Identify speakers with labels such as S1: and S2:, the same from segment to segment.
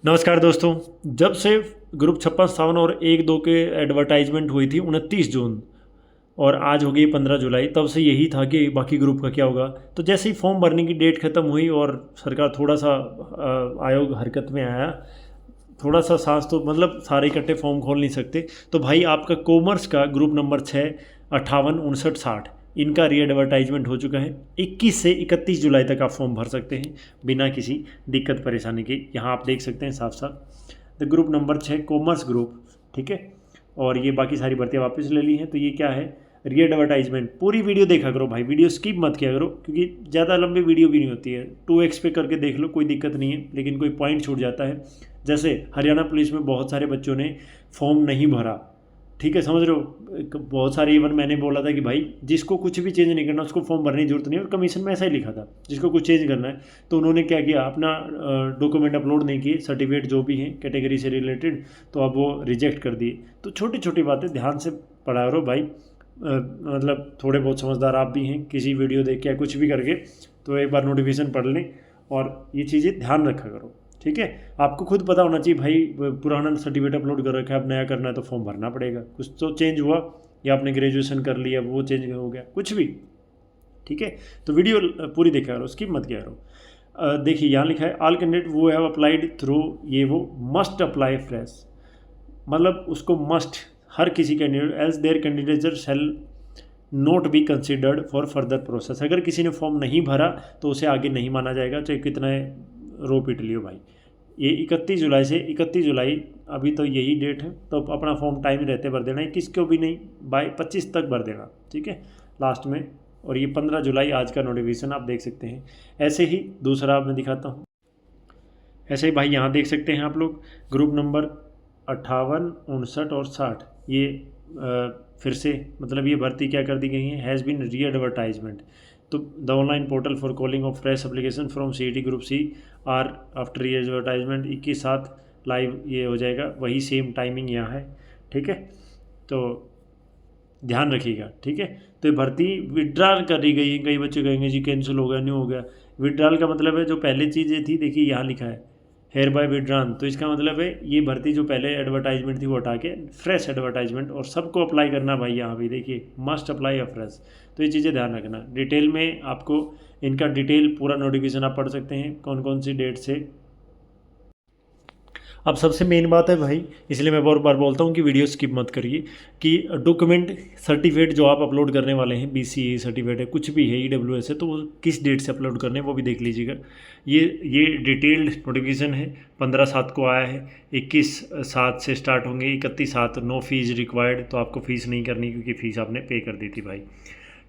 S1: नमस्कार दोस्तों। जब से ग्रुप 56 57 और 1 2 के एडवर्टाइजमेंट हुई थी 29 जून और आज हो गई 15 जुलाई, तब से यही था कि बाकी ग्रुप का क्या होगा। तो जैसे ही फॉर्म भरने की डेट ख़त्म हुई और सरकार थोड़ा सा आयोग हरकत में आया, थोड़ा सा सांस तो मतलब सारे इकट्ठे फॉर्म खोल नहीं सकते। तो भाई आपका कॉमर्स का ग्रुप नंबर 6 58 59 60 इनका री एडवर्टाइजमेंट हो चुका है। 21 से 31 जुलाई तक आप फॉर्म भर सकते हैं बिना किसी दिक्कत परेशानी के। यहाँ आप देख सकते हैं साफ साफ the group number 6 commerce group, ठीक है। और ये बाकी सारी भर्तियाँ वापस ले ली हैं। तो ये क्या है, री एडवर्टाइजमेंट। पूरी वीडियो देखा करो भाई, वीडियो स्किप मत किया करो, क्योंकि ज़्यादा लंबी वीडियो भी नहीं होती है। 2x पे करके देख लो, कोई दिक्कत नहीं है, लेकिन कोई पॉइंट छूट जाता है। जैसे हरियाणा पुलिस में बहुत सारे बच्चों ने फॉर्म नहीं भरा, ठीक है, समझ रहे हो। बहुत सारे, इवन मैंने बोला था कि भाई जिसको कुछ भी चेंज नहीं करना उसको फॉर्म भरने की जरूरत नहीं है, और कमीशन में ऐसा ही लिखा था जिसको कुछ चेंज करना है। तो उन्होंने क्या किया, अपना डॉक्यूमेंट अपलोड नहीं किए, सर्टिफिकेट जो भी हैं कैटेगरी से रिलेटेड, तो अब वो रिजेक्ट कर दिए। तो छोटी छोटी बातें ध्यान से पढ़ा करो भाई। मतलब थोड़े बहुत समझदार आप भी हैं, किसी वीडियो देख के या कुछ भी करके तो एक बार नोटिफिकेशन पढ़ लें और ये चीज़ें ध्यान रखा करो, ठीक है। आपको खुद पता होना चाहिए भाई, पुराना सर्टिफिकेट अपलोड कर रखा है, अब नया करना है तो फॉर्म भरना पड़ेगा। कुछ तो चेंज हुआ, या आपने ग्रेजुएशन कर लिया वो चेंज हो गया, कुछ भी, ठीक है। तो वीडियो पूरी देखा करो, स्किप मत किया करो। देखिए यहाँ लिखा है ऑल कैंडिडेट वो हैव अप्लाइड थ्रू, ये वो मस्ट अप्लाई फ्रेश, मतलब उसको मस्ट, हर किसी candidate as their candidature shall not be considered for further process. अगर किसी ने फॉर्म नहीं भरा तो उसे आगे नहीं माना जाएगा, चाहे कितना रो पीट लियो भाई। ये 31 जुलाई से 31 जुलाई अभी तो यही डेट है, तो अपना फॉर्म टाइम रहते भर देना, 21 को भी नहीं, 25 तक भर देना, ठीक है, लास्ट में। और ये 15 जुलाई आज का नोटिफिकेशन आप देख सकते हैं। ऐसे ही दूसरा मैं दिखाता हूँ। ऐसे ही भाई यहाँ देख सकते हैं आप लोग, ग्रुप नंबर 58 59 और 60, ये फिर से मतलब ये भर्ती क्या कर दी गई है, हैज़ बीन री एडवर्टाइजमेंट। तो the online portal for calling of fresh application from CET group C are after readvertisement 21/7 live ये हो जाएगा, वही सेम टाइमिंग यहाँ है, ठीक है। तो ध्यान रखिएगा, ठीक है। तो ये भर्ती विड्रॉल करी गई है। कई बच्चे कहेंगे जी कैंसिल हो गया, नहीं हो गया। विड्रॉल का मतलब है जो पहले चीज़ें थी, देखिए यहाँ लिखा है हेयर बाय विड्रॉन, तो इसका मतलब है ये भर्ती जो पहले एडवर्टाइजमेंट थी वो हटा के फ्रेश एडवर्टाइजमेंट, और सबको अप्लाई करना भाई। यहाँ भी देखिए मस्ट अप्लाई अ फ्रेश। तो ये चीज़ें ध्यान रखना। डिटेल में आपको इनका डिटेल पूरा नोटिफिकेशन आप पढ़ सकते हैं, कौन कौन सी डेट से। अब सबसे मेन बात है भाई, इसलिए मैं बार बार बोलता हूँ कि वीडियो स्किप मत करिए, कि डॉक्यूमेंट सर्टिफिकेट जो आप अपलोड करने वाले हैं, BCA सर्टिफिकेट है, कुछ भी है, EWS है, तो वो किस डेट से अपलोड करने हैं वो भी देख लीजिएगा। ये डिटेल्ड नोटिफिकेशन है, 15/7 को आया है। 21/7 से स्टार्ट होंगे, 31/7 नो फीस रिक्वायर्ड, तो आपको फ़ीस नहीं करनी क्योंकि फ़ीस आपने पे कर दी थी भाई,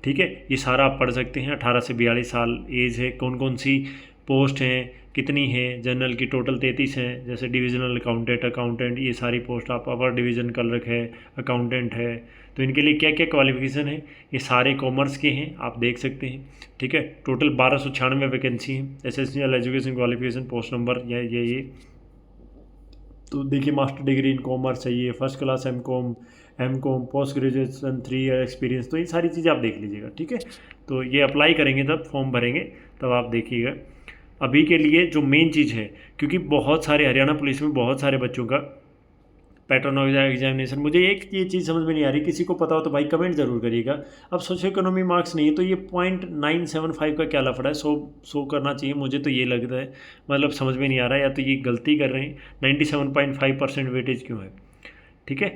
S1: ठीक है। ये सारा आप पढ़ सकते हैं। 18 से 42 साल एज है, कौन कौन सी पोस्ट हैं, कितनी है। जनरल की टोटल 33 हैं, जैसे डिविजनल अकाउंटेंट, ये सारी पोस्ट। आप अपर डिवीज़न क्लर्क है, अकाउंटेंट है, तो इनके लिए क्या क्या क्वालिफिकेशन है, ये सारे कॉमर्स के हैं, आप देख सकते हैं, ठीक है। टोटल 1296 वैकेंसी हैं। Essential education qualification post number ये तो देखिए मास्टर डिग्री इन कॉमर्स चाहिए, first class M.Com post graduation 3 year experience, तो ये सारी चीज़ें आप देख लीजिएगा, ठीक है। तो ये अप्लाई करेंगे तब फॉर्म भरेंगे तब आप देखिएगा। अभी के लिए जो मेन चीज़ है, क्योंकि बहुत सारे हरियाणा पुलिस में बहुत सारे बच्चों का पैटर्न ऑफ एग्जामिनेशन, मुझे एक ये चीज़ समझ में नहीं आ रही, किसी को पता हो तो भाई कमेंट ज़रूर करिएगा। अब सोशो इकोनॉमी मार्क्स नहीं है तो ये 0.975 का क्या लफड़ा है, 100 करना चाहिए, मुझे तो ये लगता है। मतलब समझ में नहीं आ रहा है, या तो ये गलती कर रहे हैं, 97.5% वेटेज क्यों है, ठीक है।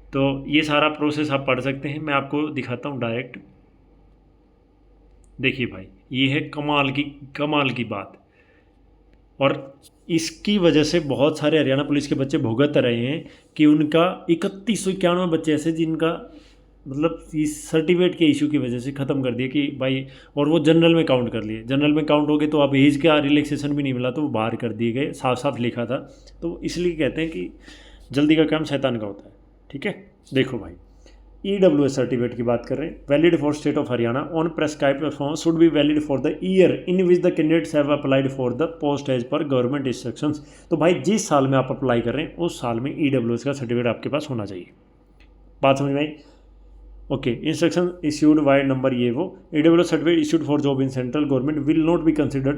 S1: तो ये सारा प्रोसेस आप पढ़ सकते हैं, मैं आपको दिखाता हूँ डायरेक्ट। देखिए भाई ये है कमाल की बात, और इसकी वजह से बहुत सारे हरियाणा पुलिस के बच्चे भुगत रहे हैं कि उनका 3191 बच्चे ऐसे जिनका मतलब इस सर्टिफिकेट के इशू की वजह से ख़त्म कर दिया कि भाई, और वो जनरल में काउंट कर लिए। जनरल में काउंट हो गए तो अब एज का रिलैक्सेशन भी नहीं मिला, तो वो बाहर कर दिए गए, साफ साफ लिखा था। तो इसलिए कहते हैं कि जल्दी का काम शैतान का होता है, ठीक है। देखो भाई EWS सर्टिफिकेट की बात कर रहे हैं, valid for state of Haryana on prescribed performance should be valid for the year in which the candidates have applied for the post as per government instructions. तो भाई जिस साल में आप अप्लाई कर रहे हैं उस साल में EWS का सर्टिफिकेट आपके पास होना चाहिए। बात समझ में आई? Okay. Instruction issued by number ये वो, EWS certificate issued for job in central government will not be considered.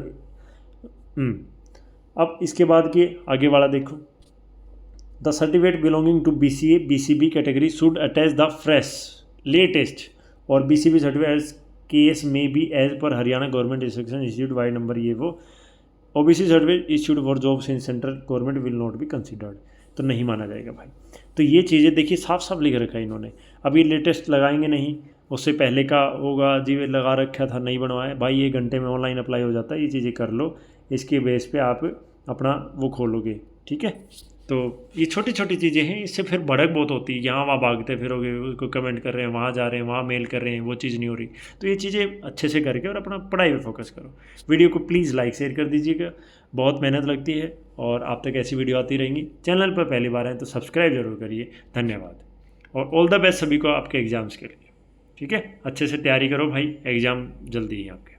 S1: अब इसके बाद के आगे वाला देखो, the certificate belonging to BCA BCB category should attach the fresh latest और BCB सर्टिफिकेट केस में B as per Haryana government instruction institute vide number ये वो। OBC certificate issued for jobs in central government will not be considered, तो नहीं माना जाएगा भाई। तो ये चीज़ें देखिए साफ साफ लिख रखा है इन्होंने। अब ये लेटेस्ट लगाएंगे नहीं, उससे पहले का होगा जी लगा रखा था नहीं बनवाया भाई, ये घंटे में ऑनलाइन अप्लाई हो जाता है, ये चीज़ें कर लो, इसके बेस पे आप अपना वो खोलोगे, ठीक है। तो ये छोटी छोटी चीज़ें हैं, इससे फिर भड़क बहुत होती है, यहाँ वहाँ भागते फिरोगे, उसको कमेंट कर रहे हैं, वहाँ जा रहे हैं, वहाँ मेल कर रहे हैं, वो चीज़ नहीं हो रही। तो ये चीज़ें अच्छे से करके और अपना पढ़ाई पे फोकस करो। वीडियो को प्लीज़ लाइक शेयर कर दीजिएगा, बहुत मेहनत लगती है और आप तक ऐसी वीडियो आती रहेंगी। चैनल पर पहली बार आए तो सब्सक्राइब जरूर करिए। धन्यवाद और ऑल द बेस्ट सभी को आपके एग्ज़ाम्स के लिए, ठीक है। अच्छे से तैयारी करो भाई, एग्ज़ाम जल्दी ही आपके।